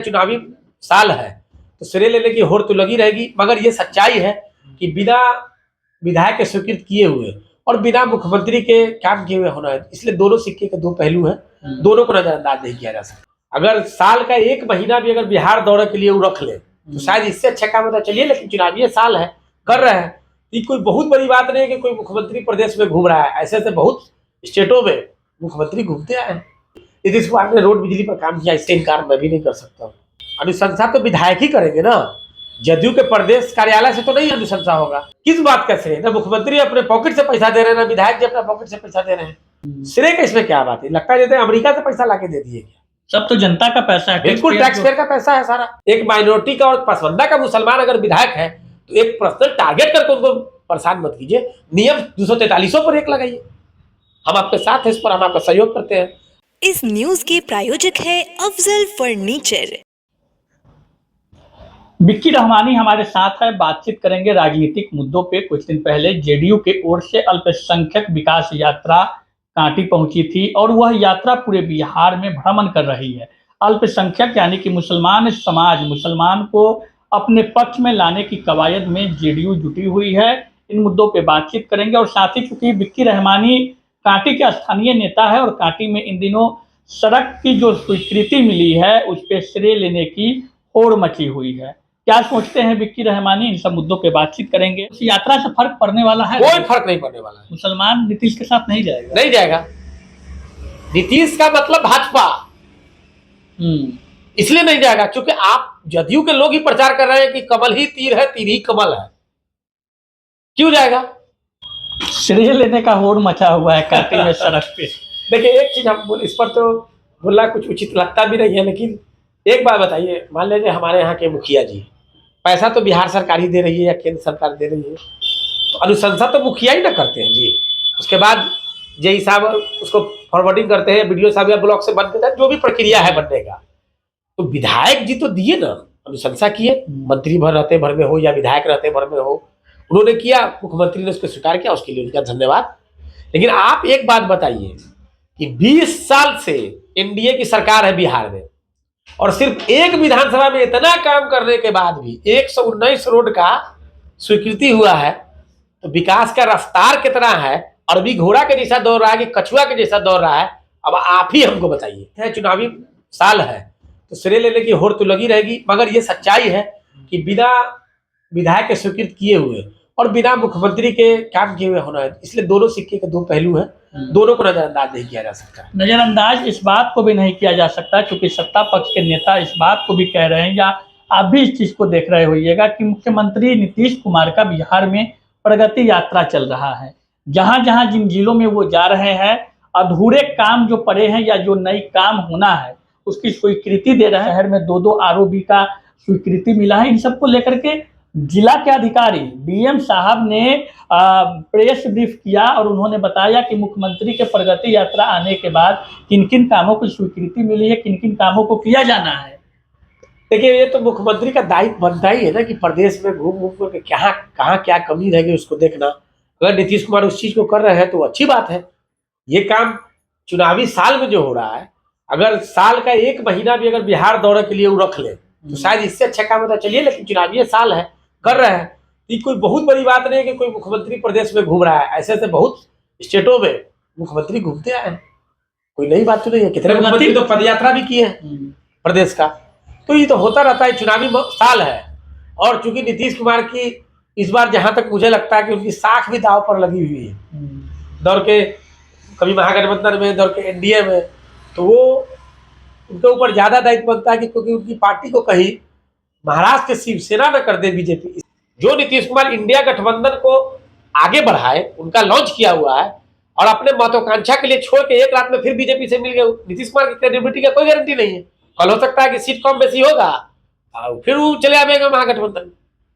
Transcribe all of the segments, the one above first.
चुनावी साल है तो श्रेय लेने की होड़ तो लगी रहेगी, मगर ये सच्चाई है कि बिना विधायक के स्वीकृत किए हुए और बिना मुख्यमंत्री के काम किए हुए होना है, इसलिए दोनों सिक्के के दो पहलू हैं, दोनों को नजरअंदाज नहीं किया जा सकता। अगर साल का एक महीना भी अगर बिहार दौरे के लिए वो रख ले तो शायद इससे अच्छा काम होता। चलिए, लेकिन चुनावी साल है, कर रहे हैं, ये कोई बहुत बड़ी बात नहीं है कि कोई मुख्यमंत्री प्रदेश में घूम रहा है। ऐसे ऐसे बहुत स्टेटों में मुख्यमंत्री घूमते आए हैं। नीतीश कुमार ने रोड बिजली पर काम किया, इससे इनकार मैं भी नहीं कर सकता। अनुशंसा तो विधायक ही करेंगे ना, जदयू के प्रदेश कार्यालय से तो नहीं अनुशंसा होगा। किस बात का श्रेय? ना मुख्यमंत्री अपने पॉकेट से पैसा दे रहे हैं, ना विधायक जी अपने पॉकेट से पैसा दे रहे हैं। श्रेय का इसमें क्या बात है? लगता है जैसे अमेरिका से पैसा लाके दे दिए। सब तो जनता का पैसा है, बिल्कुल टैक्स पेयर का पैसा है सारा। एक माइनॉरिटी का और पसंदा का मुसलमान अगर विधायक है तो एक पर्सनल टारगेट करके उनको परेशान मत कीजिए। नियम 243 पर एक लगाइए। हम आपके साथ हैं, इस पर हम आपका सहयोग करते हैं। इस न्यूज के प्रायोजक है अफजल फर्नीचर। विक्की रहमानी हमारे साथ है, बातचीत करेंगे राजनीतिक मुद्दों पे। कुछ दिन पहले जेडीयू के ओर से अल्पसंख्यक विकास यात्रा कांटी पहुंची थी और वह यात्रा पूरे बिहार में भ्रमण कर रही है। अल्पसंख्यक यानी कि मुसलमान समाज, मुसलमान को अपने पक्ष में लाने की कवायद में जेडीयू जुटी हुई है। इन मुद्दों पे बातचीत करेंगे और साथ ही चूंकि विक्की रहमानी कांटी के स्थानीय नेता है और कांटी में इन दिनों सड़क की जो स्वीकृति मिली है उस पर श्रेय लेने की होड़ मची हुई है। क्या सोचते हैं विक्की रहमानी, इन सब मुद्दों पे बातचीत करेंगे। इस यात्रा से फर्क पड़ने वाला है? कोई फर्क नहीं पड़ने वाला है। मुसलमान नीतीश के साथ नहीं जाएगा? नहीं जाएगा। नीतीश का मतलब भाजपा, इसलिए नहीं जाएगा क्योंकि आप जदयू के लोग ही प्रचार कर रहे हैं कि कमल ही तीर है, तीर ही कमल है। क्यों जाएगा? श्रेय लेने का होड़ मचा हुआ है कांटी में सड़क पे। देखिए, एक चीज हम इस पर तो बोलना कुछ उचित लगता भी नहीं है, लेकिन एक बात बताइए, मान लीजिए हमारे यहाँ के मुखिया जी, पैसा तो बिहार सरकार ही दे रही है या केंद्र सरकार दे रही है, तो अनुशंसा तो मुखिया ही ना करते हैं जी। उसके बाद जेई साहब उसको फॉरवर्डिंग करते हैं, बीडीओ साहब या ब्लॉक से बनते हैं, जो भी प्रक्रिया है बनने का, तो विधायक जी तो दिए ना, अनुशंसा किए। मंत्री भर रहते भर में हो या विधायक रहते भर में हो, उन्होंने किया, मुख्यमंत्री ने उसको स्वीकार किया, उसके लिए उनका धन्यवाद। लेकिन आप एक बात बताइए कि 20 साल से एनडीए की सरकार है बिहार में और सिर्फ एक विधानसभा में इतना काम करने के बाद भी 119 रोड का स्वीकृति हुआ है, तो विकास का रफ्तार कितना है? अरबी घोड़ा के जैसा दौड़ रहा है कि कछुआ के जैसा दौड़ रहा है? अब आप ही हमको बताइए। चुनावी साल है तो श्रेय लेने की होड़ तो लगी रहेगी, मगर ये सच्चाई है कि बिना विधायक के स्वीकृत किए हुए और बिना मुख्यमंत्री के काम किए हुए होना है, इसलिए दोनों सिक्के के दो पहलू हैं, दोनों को नजरअंदाज नहीं किया जा सकता। नजरअंदाज इस बात को भी नहीं किया जा सकता क्योंकि सत्ता पक्ष के नेता इस बात को भी कह रहे हैं, या आप भी इस चीज को देख रहे होइएगा कि मुख्यमंत्री नीतीश कुमार का बिहार में प्रगति यात्रा चल रहा है। जहां जहां जिन जिलों में वो जा रहे हैं, अधूरे काम जो पड़े हैं या जो नई काम होना है उसकी स्वीकृति दे रहे हैं। शहर में 2-2 आरओबी का स्वीकृति मिला है। इन सबको लेकर के जिला के अधिकारी डीएम साहब ने प्रेस ब्रीफ किया और उन्होंने बताया कि मुख्यमंत्री के प्रगति यात्रा आने के बाद किन किन कामों की स्वीकृति मिली है, किन किन कामों को किया जाना है। देखिए, ये तो मुख्यमंत्री का दायित्व बनता ही है ना कि प्रदेश में घूम घूम करके कहाँ क्या कमी रह गई उसको देखना। अगर नीतीश कुमार उस चीज को कर रहे हैं तो अच्छी बात है। ये काम चुनावी साल में जो हो रहा है, अगर साल का एक महीना भी अगर बिहार दौरे के लिए वो रख ले तो शायद इससे अच्छा काम होता। चलिए, लेकिन चुनावी साल है, कर रहे हैं, ये कोई बहुत बड़ी बात नहीं है कि कोई मुख्यमंत्री प्रदेश में घूम रहा है। ऐसे ऐसे बहुत स्टेटों में मुख्यमंत्री घूमते आए हैं, कोई नई बात तो नहीं है। कितने मुख्यमंत्री तो पदयात्रा भी किए हैं प्रदेश का, तो ये तो होता रहता है। चुनावी साल है और चूंकि नीतीश कुमार की इस बार जहां तक मुझे लगता है कि उनकी साख भी दाव पर लगी हुई है, दौर के कभी महागठबंधन में, दौर के एनडीए में, तो वो उनके ऊपर ज्यादा दायित्व बनता है कि क्योंकि उनकी पार्टी को कहीं महाराष्ट्र के शिवसेना न कर दे बीजेपी। जो नीतीश कुमार इंडिया गठबंधन को आगे बढ़ाए, उनका लॉन्च किया हुआ है और अपने महत्वाकांक्षा के लिए छोड़ के एक रात में फिर बीजेपी से मिल गए, नीतीश कुमार की क्रेडिबिलिटी का कोई गारंटी नहीं है। कल हो सकता है कि सीट कम बेसी होगा, फिर वो चले आएगा महागठबंधन,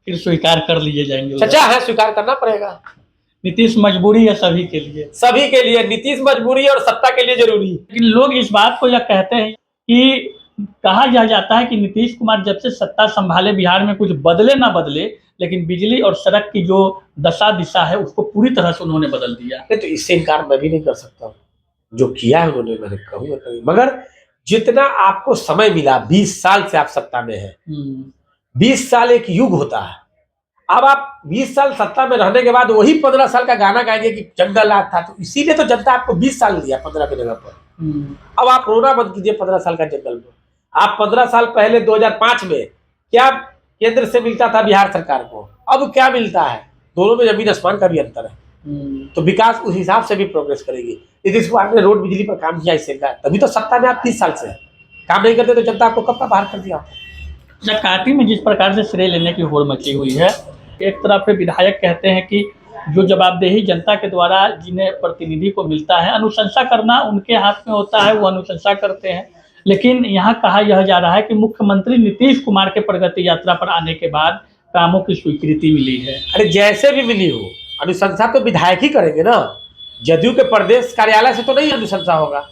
फिर स्वीकार कर लिए जाएंगे। सच्चा है, स्वीकार करना पड़ेगा। नीतीश मजबूरी है सभी के लिए, सभी के लिए नीतीश मजबूरी और सत्ता के लिए जरूरी। लेकिन लोग इस बात को यह कहते हैं कि कहा जाता है कि नीतीश कुमार जब से सत्ता संभाले बिहार में कुछ बदले ना बदले, लेकिन बिजली और सड़क की जो दशा दिशा है उसको पूरी तरह से उन्होंने बदल दिया। तो इससे इनकार मैं भी नहीं कर सकता। जो किया है उन्होंने, मैंने कहूँगा, मगर जितना आपको समय मिला, 20 साल से आप सत्ता में हैं, 20 साल एक युग होता है। अब आप 20 साल सत्ता में रहने के बाद वही 15 साल का गाना गाएंगे कि जंगल राज था, तो इसीलिए तो जनता आपको 20 साल दिया 15 की जगह पर। अब आप रोना बंद कीजिए 15 साल का जंगल में। आप 15 साल पहले 2005 में क्या केंद्र से मिलता था बिहार सरकार को, अब क्या मिलता है? दोनों में जमीन आसमान का भी अंतर है। तो विकास उस हिसाब से भी प्रोग्रेस करेगी। नीतीश कुमार ने रोड बिजली पर काम किया, इससे का तभी तो सत्ता में आप 30 साल से काम नहीं करते, तो जनता आपको कब का बाहर कर दिया। कांटी में जिस प्रकार से श्रेय लेने की होड़ मची हुई है, एक तरफ से विधायक कहते हैं कि जो जवाबदेही जनता के द्वारा जिन्हें प्रतिनिधि को मिलता है, अनुशंसा करना उनके हाथ में होता है, वो अनुशंसा करते हैं। लेकिन यहाँ कहा यह जा रहा है कि मुख्यमंत्री नीतीश कुमार के प्रगति यात्रा पर आने के बाद कामों की स्वीकृति मिली है। अरे जैसे भी मिली हो, अनुशंसा तो विधायक ही करेंगे ना। जदयू के प्रदेश कार्यालय से तो नहीं अनुशंसा होगा,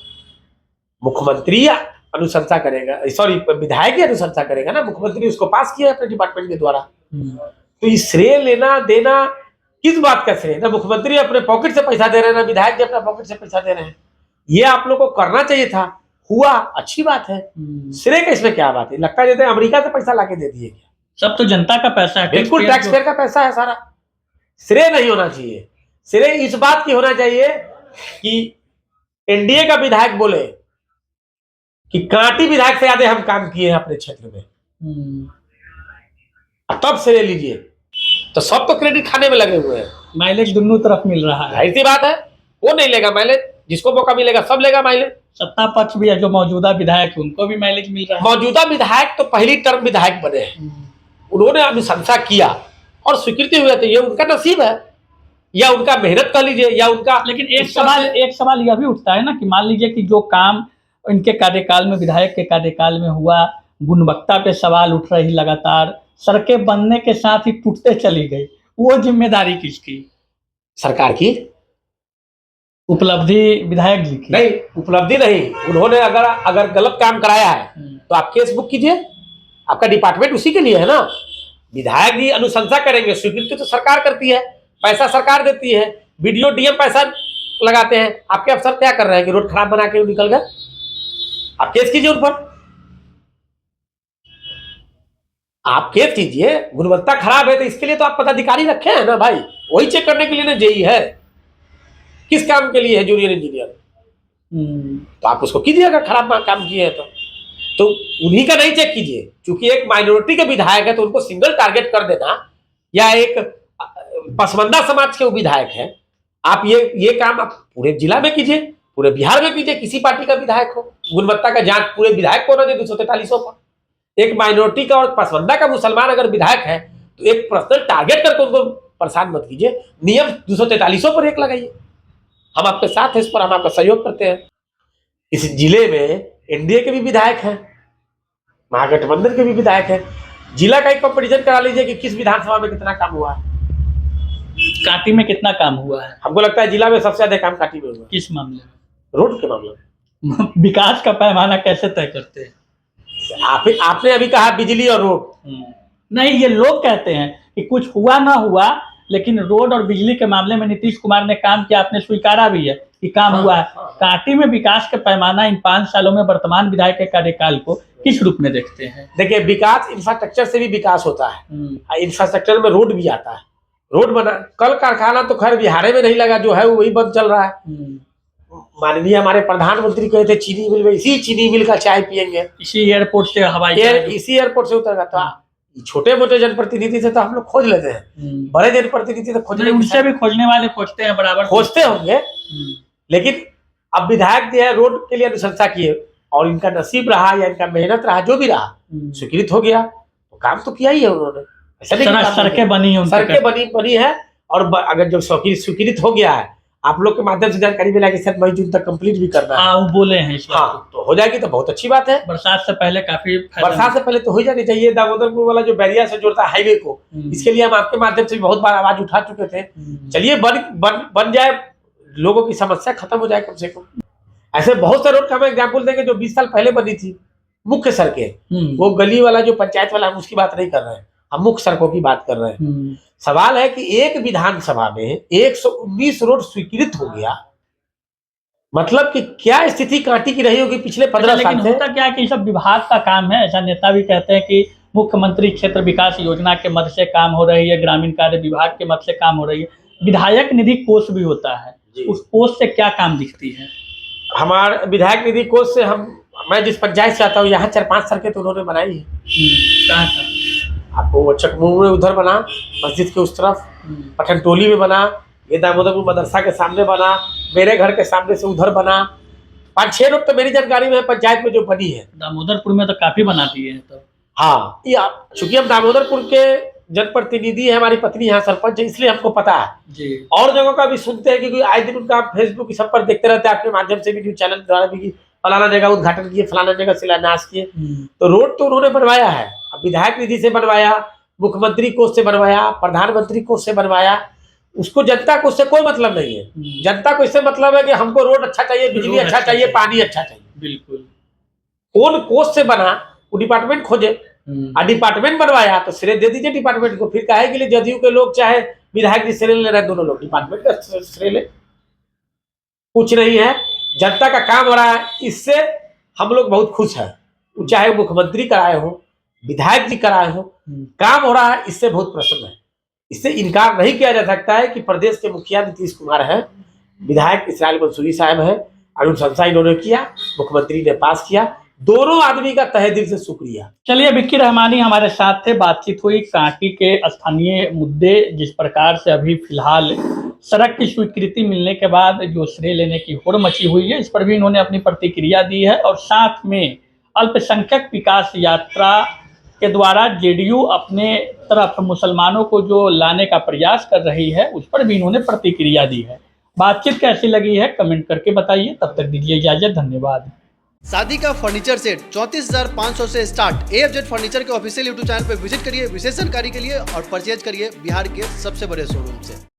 मुख्यमंत्री अनुशंसा करेगा, सॉरी विधायक ही अनुशंसा करेगा ना। मुख्यमंत्री उसको पास किया है अपने डिपार्टमेंट के द्वारा। तो ये श्रेय लेना देना किस बात का श्रेय? ना मुख्यमंत्री अपने पॉकेट से पैसा दे रहे हैं, ना विधायक जी अपने पॉकेट से पैसा दे रहे हैं। ये आप लोग को करना चाहिए था, हुआ, अच्छी बात है। श्रेय का इसमें क्या बात है? लगता है जैसे अमेरिका से पैसा लाके दे दिए क्या? सब तो जनता का पैसा है, बिल्कुल टैक्स पेयर का पैसा है सारा। श्रेय नहीं होना चाहिए। श्रेय इस बात की होना चाहिए कि एनडीए का विधायक बोले कि कांटी विधायक से ज्यादा हम काम किए हैं अपने क्षेत्र में, तब श्रेय लीजिए। तो सब तो क्रेडिट खाने में लगे हुए हैं। माइलेज दोनों तरफ मिल रहा है, जाहिर सी बात है। वो नहीं लेगा माइलेज? जिसको मौका मिलेगा सब लेगा माइलेज। सत्ता पक्ष भी है, जो मौजूदा विधायक है उनको भी माइलेज मिल रहा है। मौजूदा विधायक तो पहली टर्म विधायक बने हैं, उन्होंने अनुशंसा किया और स्वीकृति हुई, तो ये उनका नसीब है या उनका मेहनत कह लीजिए या उनका। लेकिन एक सवाल यह भी उठता है ना कि मान लीजिए कि जो काम इनके कार्यकाल में, विधायक के कार्यकाल में हुआ, गुणवत्ता पे सवाल उठ रही लगातार, सड़कें बनने के साथ ही टूटते चली गई, वो जिम्मेदारी किसकी? सरकार की। उपलब्धि विधायक जी की नहीं, उपलब्धि नहीं। उन्होंने अगर गलत काम कराया है तो आप केस बुक कीजिए, आपका डिपार्टमेंट उसी के लिए है ना। विधायक जी अनुशंसा करेंगे, स्वीकृति तो सरकार करती है, पैसा सरकार देती है, बीडीओ डीएम पैसा लगाते हैं। आपके अफसर क्या कर रहे हैं कि रोड खराब बना के निकल गए? आप केस कीजिए उन पर, आप केस कीजिए। गुणवत्ता खराब है तो इसके लिए तो आप पदाधिकारी रखे हैं ना भाई, वही चेक करने के लिए ना जेई है। किस काम के लिए है जूनियर इंजीनियर? तो आप उसको कीजिए अगर खराब काम किए हैं तो उन्हीं का नहीं चेक कीजिए। क्योंकि एक माइनॉरिटी के विधायक है तो उनको सिंगल टारगेट कर देना, या एक पसमंदा समाज के विधायक है, आप ये काम आप पूरे जिला में कीजिए, पूरे बिहार में कीजिए। किसी पार्टी का विधायक हो, गुणवत्ता का जांच पूरे विधायक को होना चाहिए 243 पर। एक माइनॉरिटी का और पसमंदा का मुसलमान अगर विधायक है तो एक पर्सनल टारगेट करके उनको परेशान मत कीजिए। नियम 243 पर एक लगाइए। हम आपके साथ हैं इस पर, हम आपका सहयोग करते हैं। इस जिले में एनडीए के भी विधायक हैं, महागठबंधन के भी विधायक हैं। जिला का एक कंपटीशन करा लीजिए कि किस विधानसभा में कितना काम हुआ है। कांटी में कितना काम हुआ है? हमको लगता है जिला में सबसे ज्यादा काम कांटी में हुआ। किस मामले में? रोड के मामले में। विकास का पैमाना कैसे तय करते हैं? आपने अभी कहा बिजली और रोड। नहीं, ये लोग कहते हैं कि कुछ हुआ ना हुआ, लेकिन रोड और बिजली के मामले में नीतीश कुमार ने काम किया, आपने स्वीकारा भी है कि काम हुआ है। कांटी में विकास का पैमाना इन 5 सालों में वर्तमान विधायक के कार्यकाल को किस रूप में देखते हैं? देखिए, विकास इंफ्रास्ट्रक्चर से भी विकास होता है। इंफ्रास्ट्रक्चर में रोड भी आता है। रोड बना, कल कारखाना तो खैर बिहार में नहीं लगा, जो है वही बंद चल रहा है। माननीय हमारे प्रधानमंत्री कहे थे चीनी मिल में, इसी चीनी मिल का चाय पियेंगे, इसी एयरपोर्ट से हवाई इसी एयरपोर्ट से उतरगा। तो छोटे मोटे जनप्रतिनिधि से तो हम लोग खोज लेते हैं, बड़े जनप्रतिनिधि तो खोजने, उनसे भी खोजने वाले खोजते हैं, बराबर खोजते होंगे। लेकिन अब विधायक जो है रोड के लिए अनुशंसा किए और इनका नसीब रहा या इनका मेहनत रहा, जो भी रहा, स्वीकृत हो गया, तो काम तो किया ही है उन्होंने। सड़कें बनी है, सड़कें बनी है। और अगर जब स्वीकृत हो गया है, आप लोग के माध्यम से जानकारी मिला कि सर मई जून तक कंप्लीट भी करना है। वो बोले हैं इस हाँ, तो हो जाएगी तो बहुत अच्छी बात है। बरसात से पहले काफी, बरसात से पहले तो हो जानी चाहिए। दामोदरपुर वाला जो बैरिया से जोड़ता है हाईवे को, इसके लिए हम आपके माध्यम से बहुत बार आवाज उठा चुके थे। चलिए बन जाए, लोगों की समस्या खत्म हो जाए कम से कम। ऐसे बहुत से रोड का हम एग्जाम्पल देंगे जो 20 साल पहले बनी थी, मुख्य सड़कें। वो गली वाला जो पंचायत वाला, हम उसकी बात नहीं कर रहे हैं, हम मुख्य सड़कों की बात कर रहे हैं। सवाल है कि एक विधानसभा में 119 रोड स्वीकृत हो गया, मतलब कि क्या स्थिति कांटी की रही होगी पिछले 15 लेकिन साल से। होता क्या है कि ये सब विभाग का काम है। ऐसा नेता भी कहते हैं कि मुख्यमंत्री क्षेत्र विकास योजना के मद से काम हो रही है, ग्रामीण कार्य विभाग के मद से काम हो रही है, विधायक निधि कोष भी होता है, जी। उस कोष से क्या काम दिखती है? हमारे विधायक निधि कोष से मैं जिस पंचायत से आता हूँ यहाँ 4-5 सड़कें तो उन्होंने बनाई है। कहाँ कहाँ? आपको चकमुंड में उधर बना, मस्जिद के उस तरफ, पठनटोली में बना, ये दामोदरपुर मदरसा के सामने बना, मेरे घर के सामने से उधर बना। 5-6 रोड तो मेरी जानकारी में पंचायत में जो बनी है। दामोदरपुर में तो काफी बनाती है तो। हाँ, चूंकि हम दामोदरपुर के जनप्रतिनिधि है, हमारी पत्नी यहाँ सरपंच है, इसलिए हमको पता है जी। और जगहों का भी सुनते हैं क्योंकि आए दिन उनका फेसबुक सब पर देखते रहते हैं, आपके माध्यम से भी, न्यूज चैनल द्वारा भी, फलाना जगह उद्घाटन किए, फलाना जगह शिलान्यास किए। तो रोड तो उन्होंने बनवाया है, अब विधायक निधि से बनवाया, मुख्यमंत्री कोष से बनवाया, प्रधानमंत्री कोष से बनवाया, उसको जनता को उससे कोई मतलब नहीं है। जनता को इससे मतलब है कि हमको रोड अच्छा चाहिए, बिजली अच्छा चाहिए, पानी अच्छा चाहिए। बिल्कुल। कौन कोष से बना वो डिपार्टमेंट खोजे, और डिपार्टमेंट बनवाया तो श्रेय दे दीजिए डिपार्टमेंट को। फिर काहे के लिए जदयू के लोग चाहे विधायक जी श्रेय ले रहे हैं, दोनों लोग डिपार्टमेंट का श्रेय ले। कुछ नहीं है, जनता का काम हो रहा है, इससे हम लोग बहुत खुश हैं। चाहे मुख्यमंत्री कराए हो, विधायक जी कराए हो, काम हो रहा है, इससे बहुत प्रसन्न है। इससे इनकार नहीं किया जा सकता है कि प्रदेश के मुखिया नीतीश कुमार है, विधायक इसराइल मंसूरी साहब है, अनुशंसा इन्होंने किया, मुख्यमंत्री ने पास किया, दोनों आदमी का तहे दिल से शुक्रिया। चलिए, विक्की रहमानी हमारे साथ थे, बातचीत हुई कांटी के स्थानीय मुद्दे, जिस प्रकार से अभी फिलहाल सड़क की स्वीकृति मिलने के बाद जो श्रेय लेने की होड़ मची हुई है, इस पर भी इन्होंने अपनी प्रतिक्रिया दी है। और साथ में अल्पसंख्यक विकास यात्रा के द्वारा जेडीयू अपने तरफ मुसलमानों को जो लाने का प्रयास कर रही है, उस पर भी इन्होंने प्रतिक्रिया दी है। बातचीत कैसी लगी है कमेंट करके बताइए। तब तक दीजिए इजाजत, धन्यवाद। शादी का फर्नीचर सेट 34,500 से स्टार्ट। AFZ फर्नीचर के ऑफिशियल यूट्यूब चैनल पर विजिट करिए विशेष जानकारी के लिए और परचेज करिए बिहार के सबसे बड़े शोरूम से।